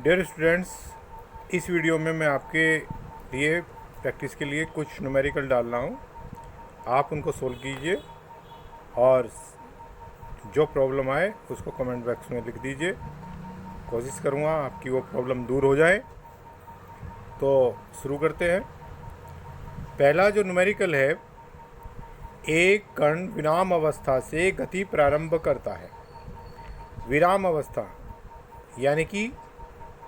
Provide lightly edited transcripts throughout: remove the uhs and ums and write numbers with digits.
Dear students, इस video में मैं आपके लिए प्रैक्टिस के लिए कुछ न्यूमेरिकल डाल रहा हूँ। आप उनको सोल्व कीजिए और जो प्रॉब्लम आए उसको कमेंट बॉक्स में लिख दीजिए। कोशिश करूँगा आपकी वो प्रॉब्लम दूर हो जाए। तो शुरू करते हैं। पहला जो न्यूमेरिकल है, एक कण विराम अवस्था से गति प्रारंभ करता है। विराम अवस्था यानी कि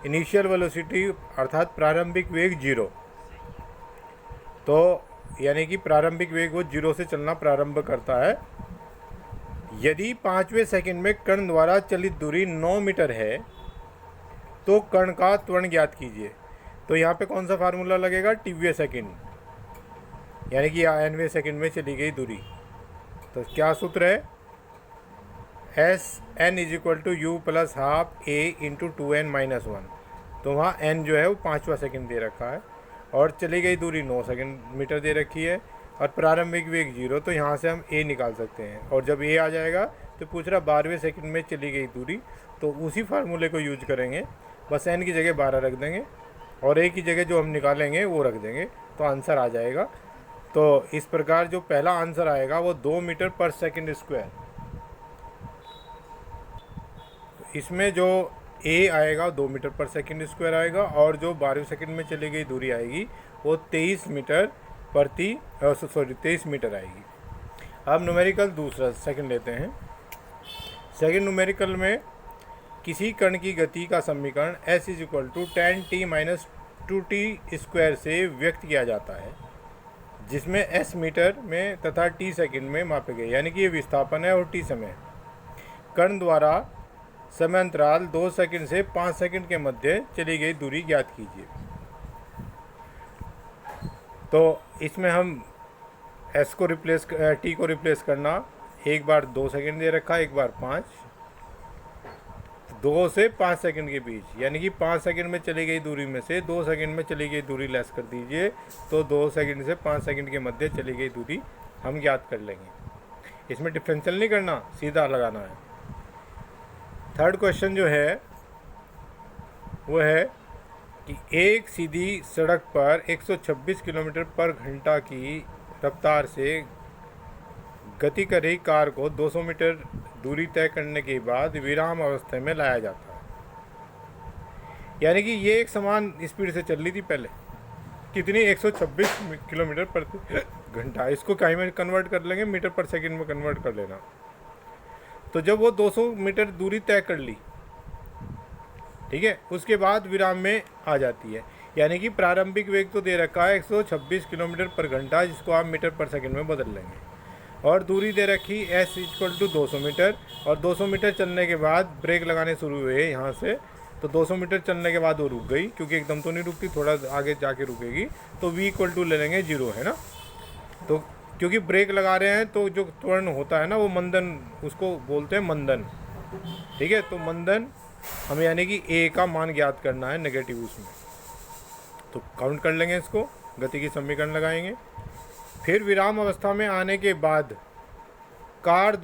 इनिशियल वेलोसिटी अर्थात प्रारंभिक वेग 0। तो यानी कि प्रारंभिक वेग वो 0 से चलना प्रारंभ करता है। यदि 5वें सेकंड में कण द्वारा चलित दूरी 9 मीटर है तो कण का त्वरण ज्ञात कीजिए। तो यहाँ पे कौन सा फार्मूला लगेगा? टीवीए सेकंड, यानी कि nवें सेकंड में चली गई दूरी। तो क्या सूत्र है? S N is equal to u plus half a into 2n minus 1। तो वहाँ n जो है वो 5वां सेकंड दे रखा है और चली गई दूरी 9 सेकंड मीटर दे रखी है और प्रारंभिक वेग 0। तो यहाँ से हम a निकाल सकते हैं। और जब a आ जाएगा तो पूछ रहा 12वें सेकंड में चली गई दूरी, तो उसी फार्मूले को यूज करेंगे। बस n की जगह 12 रख देंगे और a की जगह जो हम निकालेंगे वो रख देंगे, तो आंसर आ जाएगा। तो इस प्रकार जो पहला आंसर आएगा वो 2 मीटर पर सेकंड स्क्वायर। इसमें जो a आएगा 2 मीटर पर सेकंड स्क्वायर आएगा और जो 12वें सेकंड में चली गई दूरी आएगी वो 23 मीटर आएगी। अब न्यूमेरिकल दूसरा सेकंड लेते हैं। सेकंड न्यूमेरिकल में किसी कण की गति का समीकरण s is equal to 10t minus 2t square से व्यक्त किया जाता है, जिसमें s मीटर में तथा t सेकंड में मापे गए, यानी कि ये विस्थापन है और t समय। कण द्वारा समय अंतराल 2 सेकंड से 5 सेकंड के मध्य चली गई दूरी ज्ञात कीजिए। तो इसमें हम s को रिप्लेस t को रिप्लेस करना, एक बार 2 सेकंड दे रखा, एक बार 5, 2 से 5 सेकंड के बीच, यानी कि 5 सेकंड में चली गई दूरी में से 2 सेकंड में चली गई दूरी लेस कर दीजिए। तो 2 सेकंड से 5 सेकंड के मध्य चली गई दूरी हम ज्ञात कर लेंगे। इसमें डिफरेंशियल नहीं करना, सीधा लगाना है। थर्ड क्वेश्चन जो है वो है कि एक सीधी सड़क पर 126 किलोमीटर पर घंटा की रफ्तार से गति कर रही कार को 200 मीटर दूरी तय करने के बाद विराम अवस्था में लाया जाता है। यानी कि ये एक समान स्पीड से चल रही थी पहले, कितनी 126 किलोमीटर पर घंटा। इसको कहीं में कन्वर्ट कर लेंगे, मीटर पर सेकंड में कन्वर्ट कर लेना। तो जब वो 200 मीटर दूरी तय कर ली, ठीक है, उसके बाद विराम में आ जाती है। यानी कि प्रारंभिक वेग तो दे रखा है 126 किलोमीटर पर घंटा, जिसको आप मीटर पर सेकंड में बदल लेंगे, और दूरी दे रखी s इक्वल टू 200 मीटर। और 200 मीटर चलने के बाद ब्रेक लगाने शुरू हुए यहाँ से, तो 200 मीटर चलने के बाद वो रुक गई, क्योंकि एकदम तो नहीं रुकती, थोड़ा आगे जाके रुकेगी। तो v इक्वल टू ले लेंगे 0, है ना। तो क्योंकि ब्रेक लगा रहे हैं तो जो त्वरण होता है ना वो मंदन, उसको बोलते हैं मंदन, ठीक है। तो मंदन हमें यानी कि a का मान ज्ञात करना है, नेगेटिव उसमें। तो काउंट कर लेंगे इसको, गति की समीकरण लगाएंगे। फिर विराम अवस्था में आने के बाद कार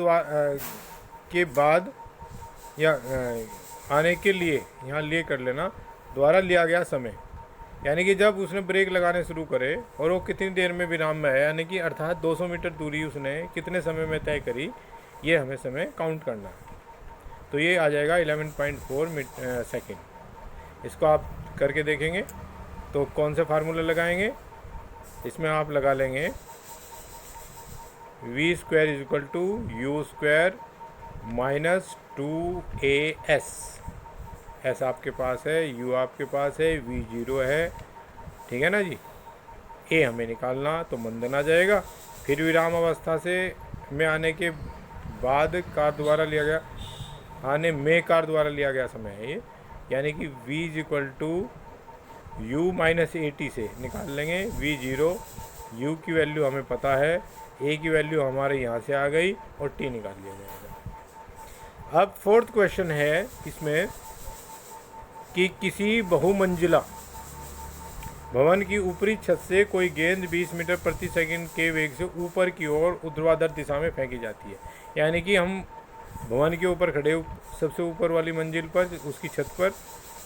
आने के लिए यहाँ लिए कर लेना, द्वारा लिया गया समय, यानी कि जब उसने ब्रेक लगाने शुरू करे और वो कितनी देर में विराम में है, यानी कि अर्थात 200 मीटर दूरी उसने कितने समय में तय करी, ये हमें समय काउंट करना है। तो ये आ जाएगा 11.4 सेकेंड। इसको आप करके देखेंगे। तो कौन से फार्मूला लगाएंगे? इसमें आप लगा लेंगे v square is equal to u square minus 2as। s आपके पास है, u आपके पास है, v 0 है, ठीक है ना जी। a हमें निकालना, तो मंदन आ जाएगा। फिर विराम अवस्था से में आने के बाद कार द्वारा लिया गया समय है ये, यानी कि v is equal to u minus 80 से निकाल लेंगे v 0। u की वैल्यू हमें पता है, a की वैल्यू हमारे यहाँ से आ गई और t निकाल लिया जाएगा। अब फोर्थ क्वेश्चन है इसमें कि किसी बहुमंजिला भवन की ऊपरी छत से कोई गेंद 20 मीटर प्रति सेकंड के वेग से ऊपर की ओर ऊर्ध्वाधर दिशा में फेंकी जाती है। यानी कि हम भवन के ऊपर खड़े, सबसे ऊपर वाली मंजिल पर, उसकी छत पर,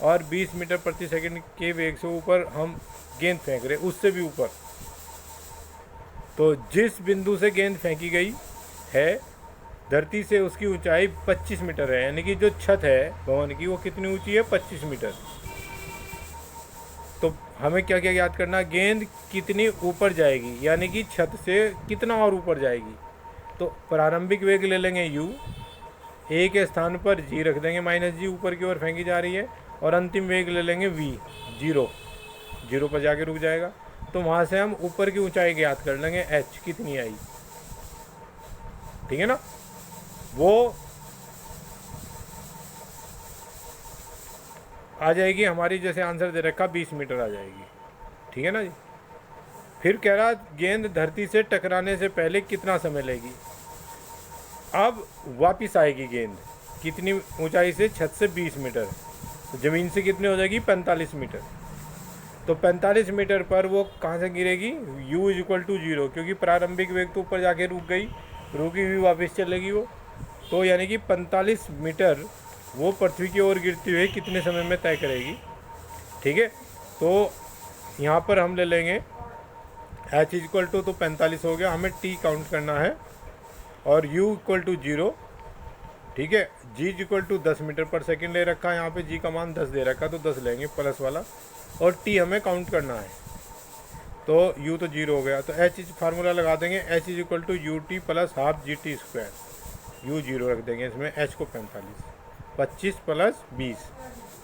और 20 मीटर प्रति सेकंड के वेग से ऊपर हम गेंद फेंक रहे, उससे भी ऊपर। तो जिस बिंदु से गेंद फेंकी गई है धरती से, उसकी ऊंचाई 25 मीटर है, यानी कि जो छत है भवन की वो कितनी ऊंची है, 25 मीटर। तो हमें क्या क्या याद करना, गेंद कितनी ऊपर जाएगी, यानी कि छत से कितना और ऊपर जाएगी। तो प्रारंभिक वेग ले लेंगे u, a के स्थान पर g रख देंगे -g, ऊपर की ओर फेंकी जा रही है, और अंतिम वेग ले लेंगे v, 0 पर जाके रुक जाएगा। तो वहाँ से हम ऊपर की ऊंचाई ज्ञात कर लेंगे, h कितनी आई, ठीक है ना। वो आ जाएगी हमारी, जैसे आंसर दे रखा 20 मीटर आ जाएगी, ठीक है ना जी। फिर कह रहा गेंद धरती से टकराने से पहले कितना समय लेगी। अब वापिस आएगी गेंद कितनी ऊंचाई से, छत से 20 मीटर, तो ज़मीन से कितनी हो जाएगी, 45 मीटर। तो 45 मीटर पर वो कहाँ से गिरेगी, u = 0, क्योंकि प्रारंभिक वेग तो ऊपर जाके रुक गई, रुकी हुई वापस चलेगी वो। तो यानी कि 45 मीटर वो पृथ्वी की ओर गिरती हुई कितने समय में तय करेगी, ठीक है। तो यहाँ पर हम ले लेंगे h = तो 45 हो गया, हमें t काउंट करना है, और u = 0, ठीक है। g = 10 मीटर पर सेकंड ले रखा है, यहाँ पे g का मान 10 दे रखा, तो 10 लेंगे प्लस वाला, और t हमें काउंट करना है। तो u तो 0 हो गया, तो h फार्मूला लगा देंगे, h = ut + ½ gt², u 0 रख देंगे इसमें, h को 25 + 20,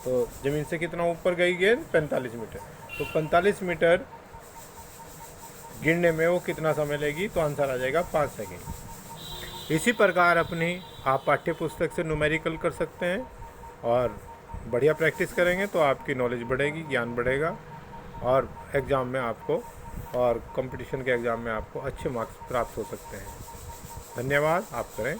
तो ज़मीन से कितना ऊपर गई गेंद, 45 मीटर। तो 45 मीटर गिरने में वो कितना समय लेगी, तो आंसर आ जाएगा 5 सेकेंड। इसी प्रकार अपनी आप पाठ्य पुस्तक से न्यूमेरिकल कर सकते हैं, और बढ़िया प्रैक्टिस करेंगे तो आपकी नॉलेज बढ़ेगी, ज्ञान बढ़ेगा, और एग्ज़ाम में आपको, और कंपटीशन के एग्ज़ाम में आपको अच्छे मार्क्स प्राप्त हो सकते हैं। धन्यवाद, आप करें।